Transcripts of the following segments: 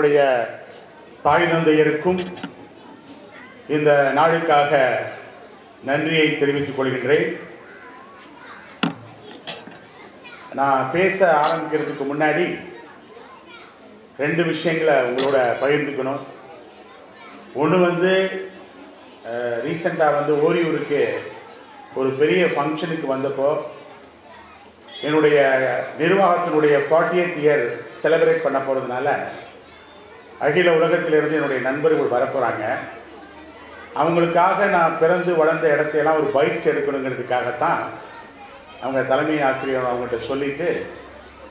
என்னுடைய தாய் தந்தையருக்கும் இந்த நாளுக்காக நன்றியை தெரிவித்துக் கொள்கின்றேன். நான் பேச ஆரம்பிக்கிறதுக்கு முன்னாடி 2 விஷயங்களை உங்களோட பகிர்ந்துக்கணும். ஒன்று ரீசெண்டாக ஓரியூருக்கு ஒரு பெரிய ஃபங்க்ஷனுக்கு வந்தப்போ என்னுடைய நிர்வாகத்தினுடைய 40th இயர் செலிப்ரேட் பண்ண போகிறதுனால அகில உலகத்திலிருந்து என்னுடைய நண்பர்கள் வரப்போகிறாங்க. அவங்களுக்காக நான் பிறந்து வளர்ந்த இடத்தையெல்லாம் ஒரு பைட்ஸ் எடுக்கணுங்கிறதுக்காகத்தான் அவங்க தலைமை ஆசிரியர் அவங்கள்ட்ட சொல்லிவிட்டு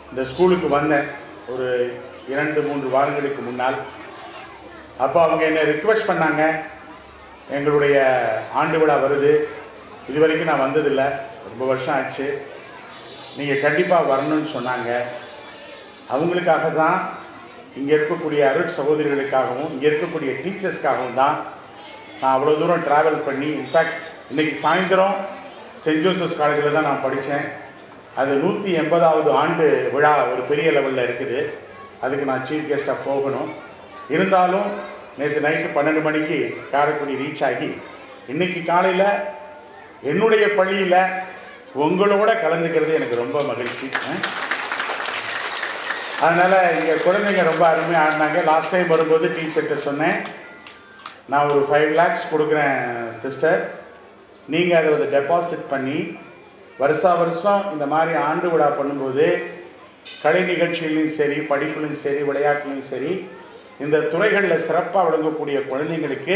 இந்த ஸ்கூலுக்கு வந்தேன் ஒரு 2-3 வாரங்களுக்கு முன்னால். அப்போ அவங்க என்னை ரிக்வெஸ்ட் பண்ணாங்க, எங்களுடைய ஆண்டு விழா வருது, இது வரைக்கும் நான் வந்ததில்லை, ரொம்ப வருஷம் ஆச்சு, நீங்கள் கண்டிப்பாக வரணும்னு சொன்னாங்க. அவங்களுக்காக தான், இங்கே இருக்கக்கூடிய அருட் சகோதரிகளுக்காகவும் இங்கே இருக்கக்கூடிய டீச்சர்ஸ்க்காகவும் தான் நான் அவ்வளோ தூரம் ட்ராவல் பண்ணி, இன்ஃபேக்ட் இன்றைக்கி சாயந்தரம் சென்ட் ஜோசப்ஸ் காலேஜில் தான் நான் படித்தேன். அது 180வது ஆண்டு விழா ஒரு பெரிய லெவலில் இருக்குது. அதுக்கு நான் சீஃப் கெஸ்ட்டாக போகணும். இருந்தாலும் நேற்று நைட்டு 12 மணிக்கு காரைக்குடி ரீச் ஆகி இன்றைக்கி காலையில் என்னுடைய பள்ளியில் உங்களோட கலந்துக்கிறது எனக்கு ரொம்ப மகிழ்ச்சி. அதனால் இங்கே குழந்தைங்க ரொம்ப அருமையாக ஆடினாங்க. லாஸ்ட் டைம் வரும்போது டீச்சர்கிட்ட சொன்னேன், நான் ஒரு 5 lakhs கொடுக்குறேன் சிஸ்டர், நீங்கள் அதை டெபாசிட் பண்ணி வருஷம் இந்த மாதிரி ஆண்டு விழா பண்ணும்போது கலை நிகழ்ச்சிகளையும் சரி, படிப்புலையும் சரி, விளையாட்டுலையும் சரி, இந்த துறைகளில் சிறப்பாக வழங்கக்கூடிய குழந்தைங்களுக்கு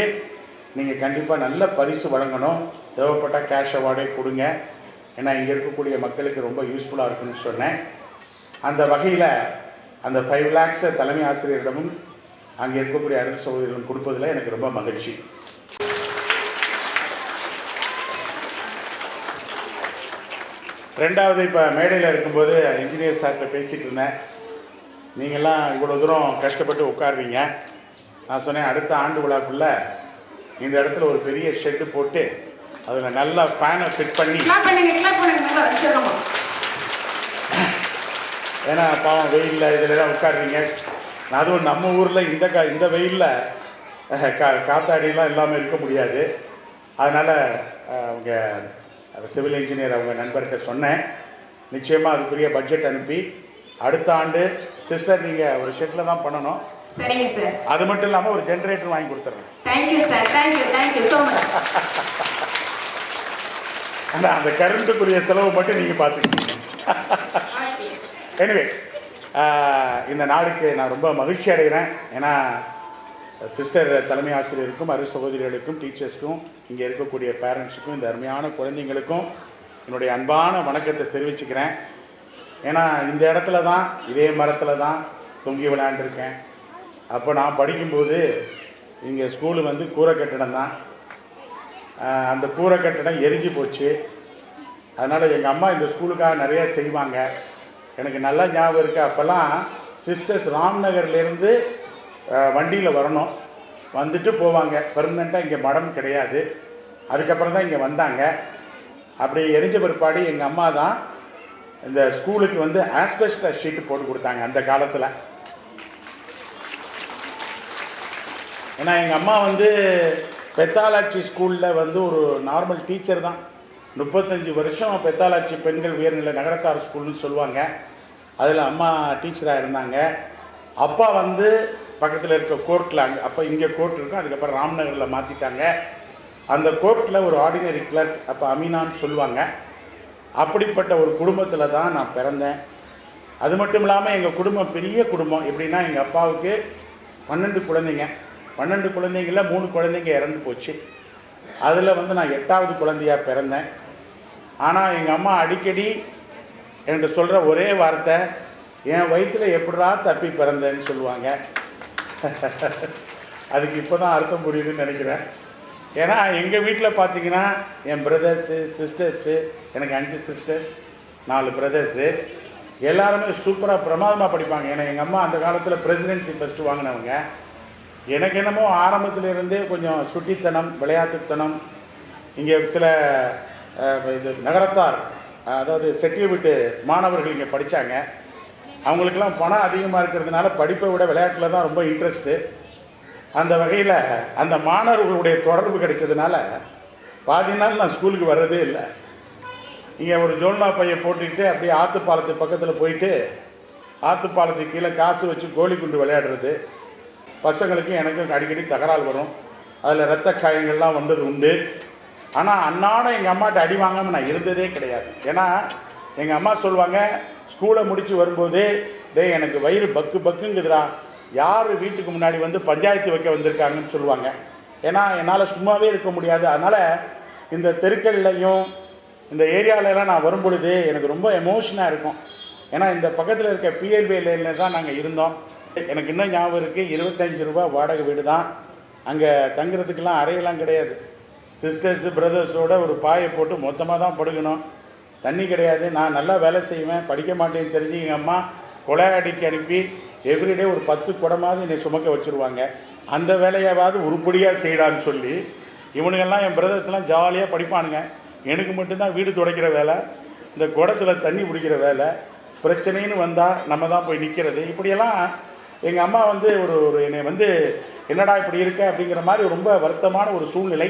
நீங்கள் கண்டிப்பாக நல்ல பரிசு வழங்கணும், தேவைப்பட்டால் கேஷ் அவார்டே கொடுங்க, ஏன்னா இங்கே இருக்கக்கூடிய மக்களுக்கு ரொம்ப யூஸ்ஃபுல்லாக இருக்குன்னு சொன்னேன். அந்த வகையில் அந்த 5 lakhs தலைமை ஆசிரியரிடமும் அங்கே இருக்கக்கூடிய அருள் சகோதரிகளும் கொடுப்பதில் எனக்கு ரொம்ப மகிழ்ச்சி. ரெண்டாவது, இப்போ மேடையில் இருக்கும்போது இன்ஜினியர் சார்கிட்ட பேசிகிட்டு இருந்தேன், நீங்கள்லாம் இவ்வளோ தூரம் கஷ்டப்பட்டு உட்காருவீங்க. நான் சொன்னேன், அடுத்த ஆண்டு விழாக்குள்ளே இந்த இடத்துல ஒரு பெரிய ஷெட்டு போட்டு அதில் நல்லா ஃபேனை ஃபிட் பண்ணி, ஏன்னா பாவம் வெயிலில் இதில் உட்காருவீங்க. அதுவும் நம்ம ஊரில் இந்த வெயிலில் காத்தாடிலாம் இல்லாமல் இருக்க முடியாது. அதனால் அவங்க சிவில் இன்ஜினியர் அவங்க நண்பர்கிட்ட சொன்னேன், நிச்சயமாக அதுக்குரிய பட்ஜெட் அனுப்பி அடுத்த ஆண்டு சிஸ்டர் நீங்கள் ஒரு ஷெட்டில் தான் பண்ணணும். சரிங்க சார். அது மட்டும் இல்லாமல் ஒரு ஜென்ரேட்டர் வாங்கி கொடுத்துட்றேன். Thank you sir, thank you so much. ஆனால் அந்த கரண்ட்டுக்குரிய செலவு மட்டும் நீங்கள் பார்த்துக்கிட்டீங்க. எனிவே, இந்த நாளுக்கு நான் ரொம்ப மகிழ்ச்சி அடைகிறேன். ஏன்னா சிஸ்டர் தலைமை ஆசிரியருக்கும் அரு சகோதரிகளுக்கும் டீச்சர்ஸ்க்கும் இங்கே இருக்கக்கூடிய பேரண்ட்ஸுக்கும் இந்த அருமையான குழந்தைங்களுக்கும் என்னுடைய அன்பான வணக்கத்தை தெரிவிச்சுக்கிறேன். ஏன்னா இந்த இடத்துல தான், இதே மரத்தில் தான் தொங்கி விளையாண்டுருக்கேன். அப்போ நான் படிக்கும்போது இங்கே ஸ்கூலு கூரை கட்டிடம் தான். அந்த கூரை கட்டிடம் எரிஞ்சு போச்சு. அதனால் எங்கள் அம்மா இந்த ஸ்கூலுக்காக நிறையா செய்வாங்க. எனக்கு நல்லா ஞாபகம் இருக்குது, அப்போல்லாம் சிஸ்டர்ஸ் ராம்நகர்லேருந்து வண்டியில் வரணும், வந்துட்டு போவாங்க. பெர்மனெண்ட்டாக இங்கே மடம் கிடையாது. அதுக்கப்புறம் தான் இங்கே வந்தாங்க. அப்படி எரிஞ்ச பிற்பாடு எங்கள் அம்மா தான் இந்த ஸ்கூலுக்கு ஆஸ்பெஸ்டஸ் ஷீட்டு போட்டு கொடுத்தாங்க அந்த காலத்தில். ஏன்னா எங்கள் அம்மா பெத்தாலாட்சி ஸ்கூலில் ஒரு நார்மல் டீச்சர் தான். 35 வருஷம் பெத்தாலாட்சி பெண்கள் உயர்நிலை நகரத்தார் ஸ்கூல்னு சொல்லுவாங்க. அதில் அம்மா டீச்சராக இருந்தாங்க. அப்பா பக்கத்தில் இருக்க கோர்ட்டில், அப்போ இங்கே கோர்ட் இருக்கும், அதுக்கப்புறம் ராம்நகரில் மாற்றிட்டாங்க. அந்த கோர்ட்டில் ஒரு ஆர்டினரி கிளர்க், அப்போ அமீனான்னு சொல்லுவாங்க. அப்படிப்பட்ட ஒரு குடும்பத்தில் தான் நான் பிறந்தேன். அது மட்டும் இல்லாமல் எங்கள் குடும்பம் பெரிய குடும்பம். எப்படின்னா எங்கள் அப்பாவுக்கு 12 குழந்தைங்க. 12 குழந்தைங்களில் 3 குழந்தைங்க இறந்து போச்சு. அதில் நான் 8வது குழந்தையாக பிறந்தேன். ஆனால் எங்கள் அம்மா அடிக்கடி என்கிட்ட சொல்கிற ஒரே வார்த்தை, என் வயிற்றில் எப்படா தப்பி பிறந்தேன்னு சொல்லுவாங்க. அதுக்கு இப்போ தான் அர்த்தம் புரியுதுன்னு நினைக்கிறேன். ஏன்னா எங்கள் வீட்டில் பார்த்தீங்கன்னா என் பிரதர்ஸு சிஸ்டர்ஸு, எனக்கு 5 சிஸ்டர்ஸ் 4 பிரதர்ஸு, எல்லாருமே சூப்பராக பிரமாதமாக படிப்பாங்க. ஏன்னா எங்கள் அம்மா அந்த காலத்தில் பிரசிடென்சி ஃபஸ்ட்டு வாங்கினவங்க. எனக்கு என்னமோ ஆரம்பத்திலிருந்தே கொஞ்சம் சுட்டித்தனம், விளையாட்டுத்தனம். இங்கே சில இது நகரத்தார், அதாவது செட்டில் விட்டு மாணவர்கள் இங்கே படித்தாங்க. அவங்களுக்கெல்லாம் பணம் அதிகமாக இருக்கிறதுனால படிப்பை விட விளையாட்டில் தான் ரொம்ப இன்ட்ரெஸ்ட்டு. அந்த வகையில் அந்த மாணவர்களுடைய தொடர்பு கிடைச்சதுனால பாதி நாள் நான் ஸ்கூலுக்கு வர்றதே இல்லை. இங்கே ஒரு ஜோல்னா பையை போட்டுக்கிட்டு அப்படியே ஆற்றுப்பாலத்து பக்கத்தில் போயிட்டு ஆற்றுப்பாலத்துக்கு கீழே காசு வச்சு கோலி குண்டு விளையாடுறது. பசங்களுக்கும் எனக்கும் அடிக்கடி தகராறு வரும். அதில் இரத்த காயங்கள்லாம் வந்தது உண்டு. ஆனால் அன்னாட எங்கள் அம்மாட்ட அடி வாங்காமல் நான் இருந்ததே கிடையாது. ஏன்னா எங்கள் அம்மா சொல்லுவாங்க, ஸ்கூலை முடித்து வரும்போதே, டேய் எனக்கு வயிறு பக்கு பக்குங்குதுடா, யார் வீட்டுக்கு முன்னாடி வந்து பஞ்சாயத்து வைக்க வந்திருக்காங்கன்னு சொல்லுவாங்க. ஏன்னா என்னால் சும்மாவே இருக்க முடியாது. அதனால் இந்த தெருக்கள்லையும் இந்த ஏரியாவிலலாம் நான் வரும்பொழுது எனக்கு ரொம்ப எமோஷனாக இருக்கும். ஏன்னா இந்த பக்கத்தில் இருக்க பிஎல்பி லைனில் தான் நாங்கள் இருந்தோம். எனக்கு இன்னும் ஞாபகம் இருக்குது, 25 ரூபா வாடகை வீடு தான். அங்கே தங்குறதுக்கெல்லாம் அறையெல்லாம் கிடையாது. சிஸ்டர்ஸு பிரதர்ஸோட ஒரு பாயை போட்டு மொத்தமாக தான் படுக்கணும். தண்ணி கிடையாது. நான் நல்லா வேலை செய்வேன், படிக்க மாட்டேன்னு தெரிஞ்சு எங்கள் அம்மா கொலையாடிக்கு அனுப்பி எவ்ரிடே ஒரு 10 குடமாவது என்னை சுமக்க வச்சுருவாங்க. அந்த வேலையாவது உருப்படியாக செய்யலான்னு சொல்லி இவனுங்கெல்லாம் என் பிரதர்ஸ்லாம் ஜாலியாக படிப்பானுங்க. எனக்கு மட்டும்தான் வீடு துடைக்கிற வேலை, இந்த குடத்தில் தண்ணி பிடிக்கிற வேலை. பிரச்சனைன்னு வந்தால் நம்ம தான் போய் நிற்கிறது. இப்படியெல்லாம் எங்கள் அம்மா வந்து ஒரு என்னை வந்து என்னடா இப்படி இருக்க அப்படிங்கிற மாதிரி ரொம்ப வருத்தமான ஒரு சூழ்நிலை.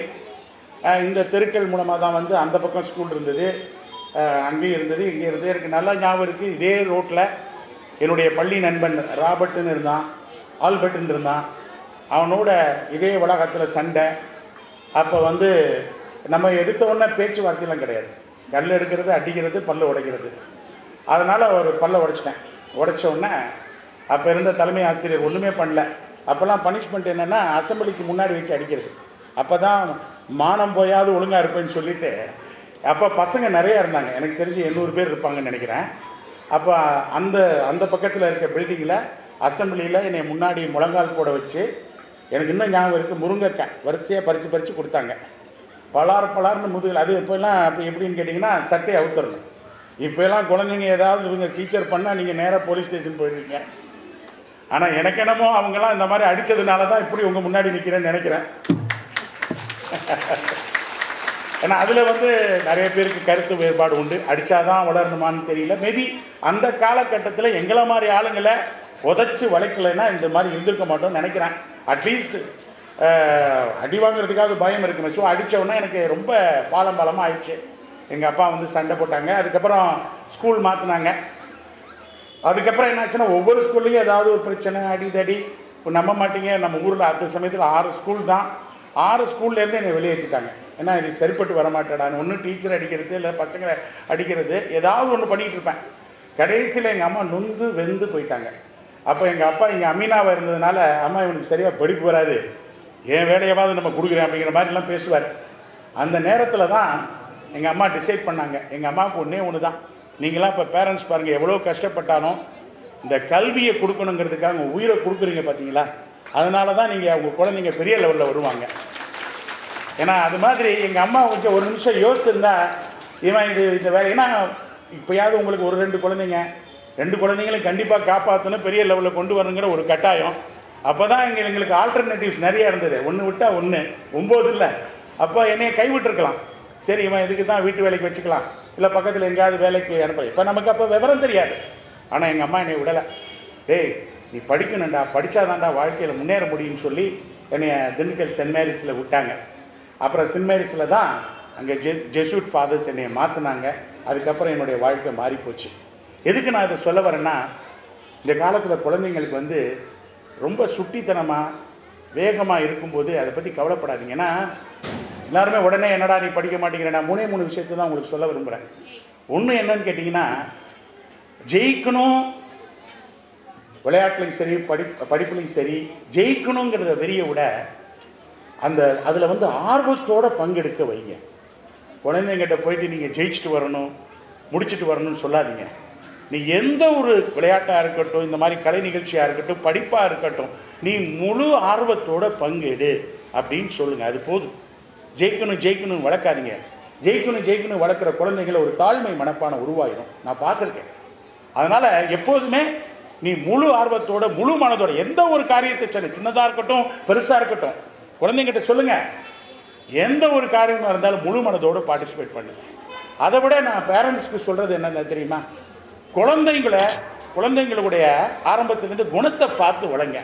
இந்த தெருக்கள் மூலமாக தான் வந்து அந்த பக்கம் ஸ்கூல் இருந்தது, அங்கேயும் இருந்தது, இங்கே இருந்தது. எனக்கு நல்லா ஞாபகம் இருக்குது. இதே ரோட்டில் என்னுடைய பள்ளி நண்பன் ராபர்ட்டுன்னு இருந்தான், ஆல்பர்ட்டுன்னு இருந்தான். அவனோட இதே வளாகத்தில் சண்டை. அப்போ வந்து நம்ம எடுத்த உடனே பேச்சுவார்த்தையெல்லாம் கிடையாது. கல் எடுக்கிறது, அடிக்கிறது, பல்ல உடைக்கிறது. அதனால் ஒரு பல்ல உடைச்சிட்டேன். உடைச்ச உடனே அப்போ இருந்த தலைமை ஆசிரியர் ஒன்றுமே பண்ணல. அப்போல்லாம் பனிஷ்மெண்ட் என்னென்னா அசம்பிளிக்கு முன்னாடி வச்சு அடிக்கிறது. அப்போ தான் மானம் போயாவது ஒழுங்காக இருப்பேன்னு சொல்லிவிட்டு, அப்போ பசங்க நிறையா இருந்தாங்க. எனக்கு தெரிஞ்சு 800 பேர் இருப்பாங்கன்னு நினைக்கிறேன். அப்போ அந்த பக்கத்தில் இருக்க பில்டிங்கில் அசம்பிளியில் என்னை முன்னாடி முழங்கால் போட வச்சு, எனக்கு இன்னும் ஞாபகம் இருக்குது, முருங்கைக்காய் வரிசையாக பறித்து கொடுத்தாங்க. பலார்னு முதுகில். அது இப்போல்லாம் அப்படி எப்படின்னு கேட்டிங்கன்னா சட்டையை அவுத்துறணும். இப்போல்லாம் குழந்தைங்க ஏதாவது இவங்க டீச்சர் பண்ணால் நீங்கள் நேராக போலீஸ் ஸ்டேஷன் போயிடுவீங்க. ஆனால் எனக்கு என்னமோ அவங்கெல்லாம் இந்த மாதிரி அடித்ததுனால தான் இப்படி உங்கள் முன்னாடி நிற்கிறேன்னு நினைக்கிறேன். ஏன்னா அதில் வந்து நிறைய பேருக்கு கருத்து வேறுபாடு உண்டு. அடித்தாதான் வளரணுமான்னு தெரியல. மேபி அந்த காலகட்டத்தில் எங்களை மாதிரி ஆளுங்களை உதச்சி வளைக்கலைன்னா இந்த மாதிரி இருந்திருக்க மாட்டோம்னு நினைக்கிறேன். அட்லீஸ்ட் அடி வாங்குறதுக்காக பயம் இருக்குமே. ஸோ அடித்தவொடனே எனக்கு ரொம்ப பாலமாக ஆயிடுச்சு. எங்கள் அப்பா வந்து சண்டை போட்டாங்க. அதுக்கப்புறம் ஸ்கூல் மாற்றினாங்க. அதுக்கப்புறம் என்னாச்சுன்னா ஒவ்வொரு ஸ்கூல்லையும் ஏதாவது ஒரு பிரச்சனை, அடிதடி. இப்போ நம்ப மாட்டீங்க, நம்ம ஊரில் அந்த சமயத்தில் 6 ஸ்கூல் தான். 6 ஸ்கூல்லேருந்து என்னை வெளியேற்றிட்டாங்க. ஏன்னா இது சரிப்பட்டு வரமாட்டேடான்னு. ஒன்று டீச்சர் அடிக்கிறது, இல்லை பசங்களை அடிக்கிறது, ஏதாவது ஒன்று பண்ணிகிட்டு இருப்பேன். கடைசியில் எங்கள் அம்மா நொந்து வெந்து போயிட்டாங்க. அப்போ எங்கள் அப்பா இங்கே அமீனாவாக இருந்ததுனால, அம்மா இவனுக்கு சரியாக படிப்பு வராது, என் வேலையாவது நம்ம கொடுக்குறேன் அப்படிங்கிற மாதிரிலாம் பேசுவார். அந்த நேரத்தில் தான் எங்கள் அம்மா டிசைட் பண்ணாங்க. எங்கள் அம்மாவுக்கு ஒன்று தான், நீங்களாம் இப்போ பேரண்ட்ஸ் பாருங்கள், எவ்வளோ கஷ்டப்பட்டாலும் இந்த கல்வியை கொடுக்கணுங்கிறதுக்காக உங்கள் உயிரை கொடுக்குறீங்க பார்த்தீங்களா, அதனால தான் நீங்கள் அவங்க குழந்தைங்க பெரிய லெவலில் வருவாங்க. ஏன்னா அது மாதிரி எங்கள் அம்மா கொஞ்சம் ஒரு நிமிஷம் யோசித்திருந்தா இவன் இந்த வேலை. ஏன்னா இப்போயாவது உங்களுக்கு ஒரு 2 குழந்தைங்க, 2 குழந்தைங்களும் கண்டிப்பாக காப்பாற்றணும், பெரிய லெவலில் கொண்டு வரணுங்கிற ஒரு கட்டாயம். அப்போ தான் எங்களுக்கு ஆல்டர்னேட்டிவ்ஸ் நிறையா இருந்தது. 1 விட்டால் 1, 9 இல்லை. அப்போ என்னையை கைவிட்டுருக்கலாம். சரி இவன் இதுக்கு தான் வீட்டு வேலைக்கு வச்சுக்கலாம், இல்லை பக்கத்தில் எங்கேயாவது வேலைக்கு அனுப்பலை. இப்போ நமக்கு அப்போ விவரம் தெரியாது. ஆனால் எங்கள் அம்மா என்னை விடலை. டேய் நீ படிக்கணும்டா, படித்தாதான்டா வாழ்க்கையில் முன்னேற முடியும்னு சொல்லி என்னை திண்டுக்கல் சென்ட் மேரிஸில் விட்டாங்க. அப்புறம் சென்ட் மேரிஸில் தான் அங்கே ஜெசூட் ஃபாதர்ஸ் என்னை மாற்றினாங்க. அதுக்கப்புறம் என்னுடைய வாழ்க்கை மாறிப்போச்சு. எதுக்கு நான் இதை சொல்ல வரேன்னா, இந்த காலத்தில் குழந்தைங்களுக்கு வந்து ரொம்ப சுட்டித்தனமாக வேகமாக இருக்கும்போது அதை பற்றி கவலைப்படாதீங்க. ஏன்னா எல்லாருமே உடனே என்னடா நீ படிக்க மாட்டேங்கிறேன். நான் 3 விஷயத்தை தான் உங்களுக்கு சொல்ல விரும்புகிறேன். ஒன்று என்னன்னு கேட்டிங்கன்னா, ஜெயிக்கணும், விளையாட்டுலையும் சரி படிப்புலையும் சரி ஜெயிக்கணுங்கிறத வெறியை விட அதில் வந்து ஆர்வத்தோடு பங்கெடுக்க வைங்க. குழந்தைங்கிட்ட போயிட்டு நீங்கள் ஜெயிச்சுட்டு வரணும், முடிச்சுட்டு வரணும்னு சொல்லாதீங்க. நீ எந்த ஒரு விளையாட்டாக இருக்கட்டும், இந்த மாதிரி கலை நிகழ்ச்சியாக இருக்கட்டும், படிப்பாக இருக்கட்டும், நீ முழு ஆர்வத்தோட பங்கெடு அப்படின்னு சொல்லுங்கள். அது போதும். ஜெயிக்கணும் வளர்க்காதீங்க. ஜெயிக்கணும் வளர்க்குற குழந்தைங்கள ஒரு தாழ்மை மனப்பான உருவாயிடும். நான் பார்த்துருக்கேன். அதனால் எப்போதுமே நீ முழு ஆர்வத்தோட முழு மனதோட எந்த ஒரு காரியத்தை சொல்ல, சின்னதாக இருக்கட்டும் பெருசாக இருக்கட்டும், குழந்தைங்கிட்ட சொல்லுங்கள். எந்த ஒரு காரியமாக இருந்தாலும் முழு மனதோடு பார்ட்டிசிபேட் பண்ணுங்க. அதை விட நான் பேரண்ட்ஸ்க்கு சொல்கிறது என்னென்ன தெரியுமா, குழந்தைங்களை குழந்தைங்களுடைய ஆரம்பத்திலேருந்து குணத்தை பார்த்து வளங்க.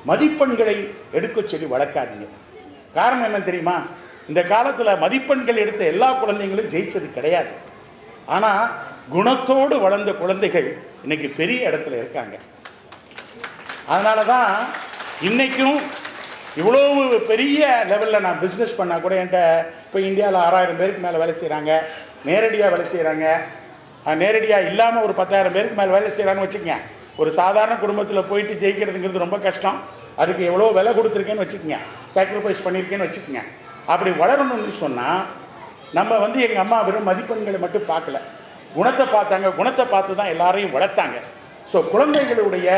மதிப்பெண்களை எடுக்க சொல்லி வளர்க்காதீங்க. காரணம் என்ன தெரியுமா? இந்த காலத்தில் மதிப்பெண்கள் எடுத்த எல்லா குழந்தைங்களும் ஜெயிச்சது கிடையாது. ஆனால் குணத்தோடு வளர்ந்த குழந்தைகள் இன்னைக்கு பெரிய இடத்துல இருக்காங்க. அதனால தான் இன்றைக்கும் இவ்வளவு பெரிய லெவலில் நான் பிஸ்னஸ் பண்ணால் கூட என்கிட்ட இப்போ இந்தியாவில் 6000 பேருக்கு மேலே வேலை செய்கிறாங்க, நேரடியாக வேலை செய்கிறாங்க. நேரடியாக இல்லாமல் ஒரு 10,000 பேருக்கு மேலே வேலை செய்கிறான்னு வச்சுக்கோங்க. ஒரு சாதாரண குடும்பத்தில் போயிட்டு ஜெயிக்கிறதுங்கிறது ரொம்ப கஷ்டம். அதுக்கு எவ்வளோ விலை கொடுத்துருக்கேன்னு வச்சுக்கோங்க, சாக்ரிஃபைஸ் பண்ணியிருக்கேன்னு வச்சுக்கோங்க. அப்படி வளரணும்னு சொன்னால் நம்ம எங்கள் அம்மா வெறும் மதிப்பெண்களை மட்டும் பார்க்கல, குணத்தை பார்த்தாங்க. குணத்தை பார்த்து தான் எல்லாரையும் வளர்த்தாங்க. ஸோ குழந்தைகளுடைய,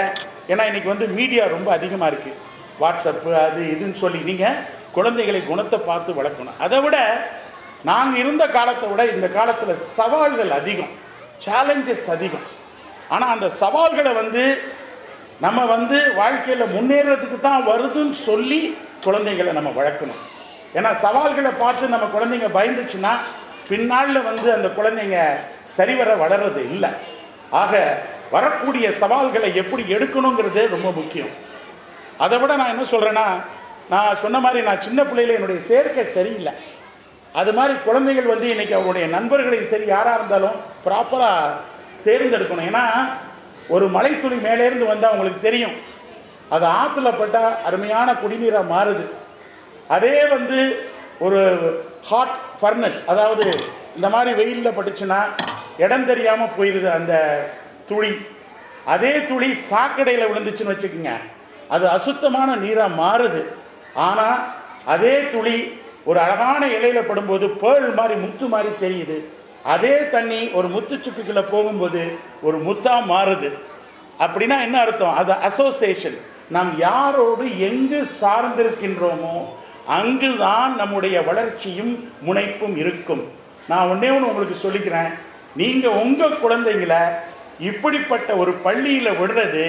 ஏன்னா இன்றைக்கி மீடியா ரொம்ப அதிகமாக இருக்குது, வாட்ஸ்அப்பு அது இதுன்னு சொல்லி நீங்கள் குழந்தைகளை குணத்தை பார்த்து வளர்க்கணும். அதை விட நாங்கள் இருந்த காலத்தை விட இந்த காலத்தில் சவால்கள் அதிகம், சேலஞ்சஸ் அதிகம். ஆனால் அந்த சவால்களை நம்ம வாழ்க்கையில் முன்னேறதுக்கு தான் வருதுன்னு சொல்லி குழந்தைகளை நம்ம வளர்க்கணும். ஏன்னா சவால்களை பார்த்து நம்ம குழந்தைங்க பயந்துச்சுன்னா பின்னாளில் அந்த குழந்தைங்க சரிவர வளர்றது இல்லை. ஆக வரக்கூடிய சவால்களை எப்படி எடுக்கணுங்கிறது ரொம்ப முக்கியம். அதை விட நான் என்ன சொல்கிறேன்னா, நான் சொன்ன மாதிரி நான் சின்ன பிள்ளையில் என்னுடைய சேர்க்கை சரியில்லை. அது மாதிரி குழந்தைகள் இன்றைக்கி அவருடைய நண்பர்களை சரி யாராக இருந்தாலும் ப்ராப்பராக தேர்ந்தெடுக்கணும். ஏன்னா ஒரு மலைத்துளி மேலேருந்து வந்தால் அவங்களுக்கு தெரியும், அது ஆற்றுல பட்டால் அருமையான குடிநீராக மாறுது. அதே ஒரு ஹாட் ஃபர்னஸ், அதாவது இந்த மாதிரி வெயிலில் பட்டுச்சுன்னா இடம் தெரியாமல் போயிடுது அந்த துளி. அதே துளி சாக்கடையில் விழுந்துச்சுன்னு வச்சுக்கோங்க, அது அசுத்தமான நீராக மாறுது. ஆனால் அதே துளி ஒரு அழகான இலையில் படும்போது பேர்ல் மாதிரி முத்து மாதிரி தெரியுது. அதே தண்ணி ஒரு முத்துச்சுக்குள்ளே போகும்போது ஒரு முத்தாக மாறுது. அப்படின்னா என்ன அர்த்தம்? அது அசோசியேஷன். நாம் யாரோடு எங்கு சார்ந்திருக்கின்றோமோ அங்கு தான் நம்முடைய வளர்ச்சியும் முனைப்பும் இருக்கும். நான் ஒன்றே ஒன்று உங்களுக்கு சொல்லிக்கிறேன், நீங்கள் உங்கள் குழந்தைங்களை இப்படிப்பட்ட ஒரு பள்ளியில் விடுறது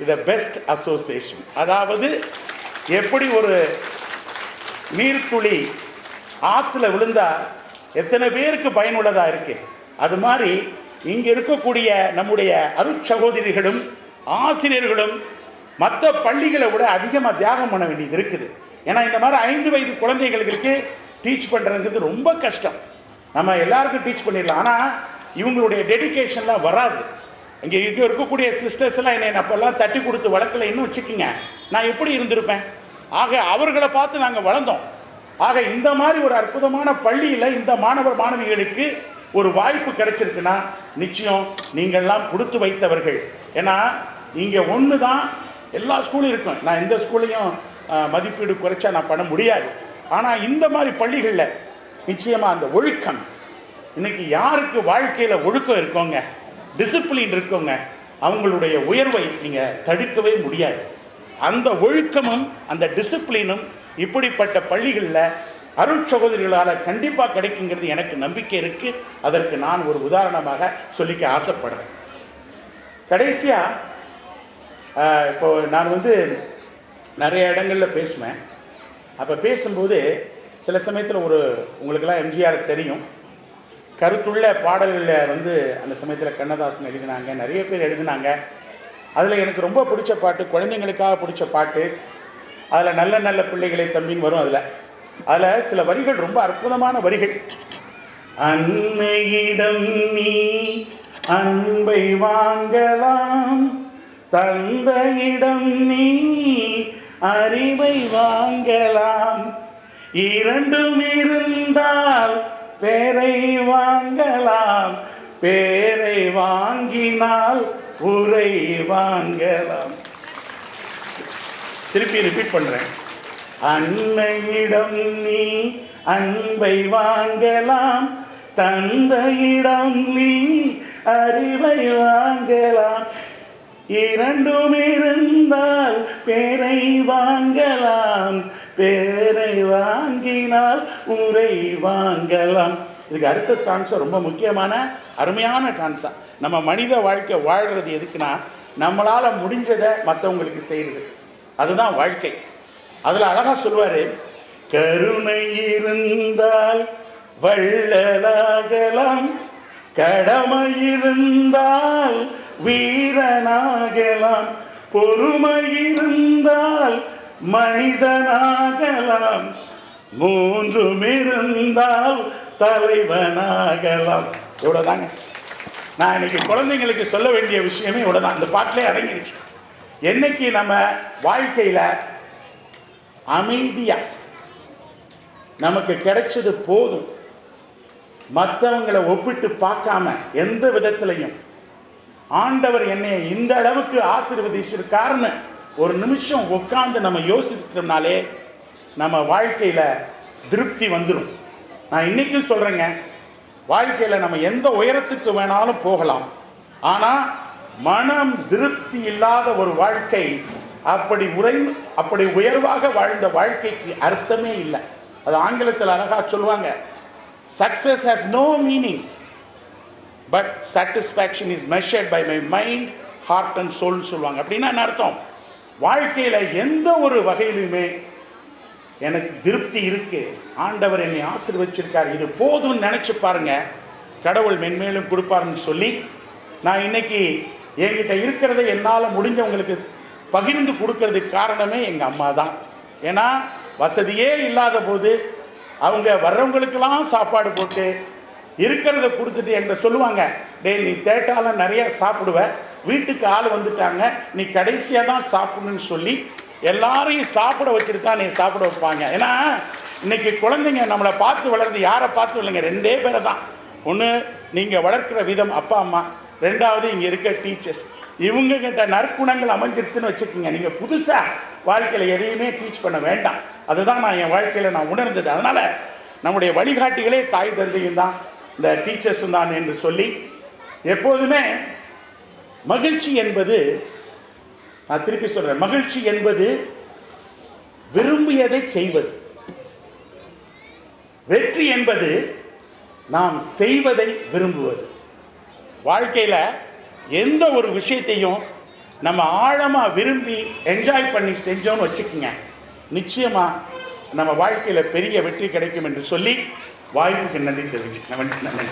இது பெஸ்ட் அசோசியேஷன். அதாவது எப்படி ஒரு நீர்த்துளி ஆற்றுல விழுந்தால் எத்தனை பேருக்கு பயனுள்ளதாக இருக்குது, அது மாதிரி இங்கே இருக்கக்கூடிய நம்முடைய அருட்சகோதரிகளும் ஆசிரியர்களும் மற்ற பள்ளிகளை விட அதிகமாக தியாகம் பண்ண வேண்டியது இருக்குது. ஏன்னா இந்த மாதிரி 5 வயது குழந்தைகளுக்கு டீச் பண்ணுறதுங்கிறது ரொம்ப கஷ்டம். நம்ம எல்லாருக்கும் டீச் பண்ணிடலாம், ஆனால் இவங்களுடைய டெடிக்கேஷன்லாம் வராது. இங்கே இருக்கக்கூடிய சிஸ்டர்ஸ்லாம் என்னை அப்போல்லாம் தட்டி கொடுத்து வளர்க்கலைன்னு வச்சுக்கோங்க, நான் எப்படி இருந்திருப்பேன்? ஆக அவர்களை பார்த்து நாங்கள் வளர்ந்தோம். ஆக இந்த மாதிரி ஒரு அற்புதமான பள்ளியில் இந்த மாணவர் மாணவிகளுக்கு ஒரு வாய்ப்பு கிடைச்சிருக்குன்னா நிச்சயம் நீங்கள்லாம் கொடுத்து வைத்தவர்கள். ஏன்னா இங்கே ஒன்று தான் எல்லா ஸ்கூலும் இருக்கும். நான் எந்த ஸ்கூல்லையும் மதிப்பீடு குறைச்சா நான் பண்ண முடியாது. ஆனால் இந்த மாதிரி பள்ளிகளில் நிச்சயமாக அந்த ஒழுக்கம், இன்னைக்கு யாருக்கு வாழ்க்கையில் ஒழுக்கம் இருக்கோங்க, டிசிப்ளின் இருக்கோங்க, அவங்களுடைய உயர்வை நீங்கள் தடுக்கவே முடியாது. அந்த ஒழுக்கமும் அந்த டிசிப்ளினும் இப்படிப்பட்ட பள்ளிகளில் அருள் சகோதரிகளால் கண்டிப்பாக கிடைக்குங்கிறது எனக்கு நம்பிக்கை இருக்குது. அதற்கு நான் ஒரு உதாரணமாக சொல்லிக்க ஆசைப்படுறேன். கடைசியாக இப்போ நான் நிறைய இடங்களில் பேசுவேன். அப்போ பேசும்போது சில சமயத்தில் உங்களுக்கெல்லாம் எம்ஜிஆர் தெரியும், கருத்துள்ள பாடல்களில் அந்த சமயத்தில் கண்ணதாசன் எழுதினாங்க, நிறைய பேர் எழுதினாங்க. அதில் எனக்கு ரொம்ப பிடிச்ச பாட்டு, குழந்தைங்களுக்காக பிடிச்ச பாட்டு, அதில் நல்ல நல்ல பிள்ளைகளை தம்பின்னு வரும். அதில் சில வரிகள் ரொம்ப அற்புதமான வரிகள். அன்னையிடம் நீ அன்பை வாங்கலாம், தந்தையிடம் நீ அறிவை வாங்கலாம், இரண்டும் இருந்தால் பேரை வாங்கலாம், பேரை வாங்கினால் உரை வாங்கலாம். திருப்பி ரிப்பீட் பண்ணுறேன். அன்னையிடம் நீ அன்பை வாங்கலாம், தந்தையிடம் நீ அறிவை வாங்கலாம், இரண்டும் இருந்தால் பேரை வாங்கலாம், பேரை வாங்கினால் உரை வாங்கலாம். இதுக்கு அடுத்த ஸ்டான்ஸா ரொம்ப முக்கியமான அருமையான டான்ஸா. நம்ம மனித வாழ்க்கை வாழ்கிறது எதுக்குன்னா, நம்மளால் முடிஞ்சதை மற்றவங்களுக்கு செய்கிறது, அதுதான் வாழ்க்கை. அதில் அழகாக சொல்வார், கருணை இருந்தால் வள்ளலாகலாம், கடமை இருந்தால் வீரனாகலாம், பொறுமை இருந்தால் மனிதனாகலாம், மூன்றும் இருந்தால் தலைவனாகலாம். இவ்வளோதாங்க. நான் இன்னைக்கு குழந்தைங்களுக்கு சொல்ல வேண்டிய விஷயமே இவ்வளோதான். இந்த பாட்டிலே அடங்கிருச்சு. என்னைக்கு நம்ம வாழ்க்கையில் அமைதியா நமக்கு கிடைச்சது போதும், மற்றவங்களை ஒப்பிட்டு பார்க்காம எந்த விதத்திலையும் ஆண்டவர் என்னை இந்த அளவுக்கு ஆசீர்வதிச்சிருக்காருன்னு ஒரு நிமிஷம் உட்கார்ந்து நம்ம யோசிக்கிறோம்னாலே நம்ம வாழ்க்கையில திருப்தி வந்துடும். நான் இன்னைக்கும் சொல்றேங்க, வாழ்க்கையில நம்ம எந்த உயரத்துக்கு வேணாலும் போகலாம், ஆனா மனம் திருப்தி இல்லாத ஒரு வாழ்க்கை அப்படி உயர்வாக வாழ்ந்த வாழ்க்கைக்கு அர்த்தமே இல்லை. அது ஆங்கிலத்தில் அழகா சொல்லுவாங்க, success has no meaning but satisfaction is measured by my mind, heart and soul சொல்லுவாங்க. அப்படின்னா என்ன அர்த்தம்? வாழ்க்கையில எந்த ஒரு வகையிலுமே எனக்கு திருப்தி இருக்கு, ஆண்டவர் என்னை ஆசீர்வதிச்சிருக்கார், இது போதும்னு நினைச்சு பாருங்க, கடவுள் மென்மேலும் கொடுப்பாருன்னு சொல்லி நான் இன்னைக்கு என்கிட்ட இருக்கிறதை என்னால் முடிஞ்சவங்களுக்கு பகிர்ந்து கொடுக்கறதுக்கு காரணமே எங்கள் அம்மா தான். ஏன்னா வசதியே இல்லாத போது அவங்க வர்றவங்களுக்கெல்லாம் சாப்பாடு போட்டு இருக்கிறத கொடுத்துட்டு என்கிட்ட சொல்லுவாங்க, டேய் நீ தேட்டாலும் நிறைய சாப்பிடுவ, வீட்டுக்கு ஆள் வந்துட்டாங்க, நீ கடைசியாக தான் சாப்பிடணும்னு சொல்லி எல்லாரையும் சாப்பிட வச்சுட்டு தான் நீ சாப்பிட வைப்பாங்க. ஏன்னா இன்னைக்கு குழந்தைங்க நம்மளை பார்த்து வளர்ந்து யாரை பார்த்து இல்லைங்க, ரெண்டே பேரை தான். ஒன்று நீங்கள் வளர்க்குற விதம் அப்பா அம்மா, ரெண்டாவது இங்கே இருக்க டீச்சர்ஸ். இவங்க கிட்ட நற்குணங்கள் அமைஞ்சிருச்சுன்னு வச்சுக்கோங்க, நீங்கள் புதுசாக வாழ்க்கையில் எதையுமே டீச் பண்ண வேண்டாம். அதுதான் நான் என் வாழ்க்கையில் நான் உணர்ந்தது. அதனால் நம்முடைய வழிகாட்டிகளே தாய் தந்தையும் தான், இந்த டீச்சர்ஸும் தான் என்று சொல்லி எப்போதுமே மகிழ்ச்சி என்பது, நான் திருப்பி சொல்கிறேன், மகிழ்ச்சி என்பது விரும்பியதை செய்வது, வெற்றி என்பது நாம் செய்வதை விரும்புவது. வாழ்க்கையில் எந்த ஒரு விஷயத்தையும் நம்ம ஆழமாக விரும்பி என்ஜாய் பண்ணி செஞ்சோன்னு வச்சுக்கோங்க, நிச்சயமாக நம்ம வாழ்க்கையில் பெரிய வெற்றி கிடைக்கும் என்று சொல்லி வாய்ப்புக்கு நன்றி தெரிவிச்சுக்கிறேன். நன்றி.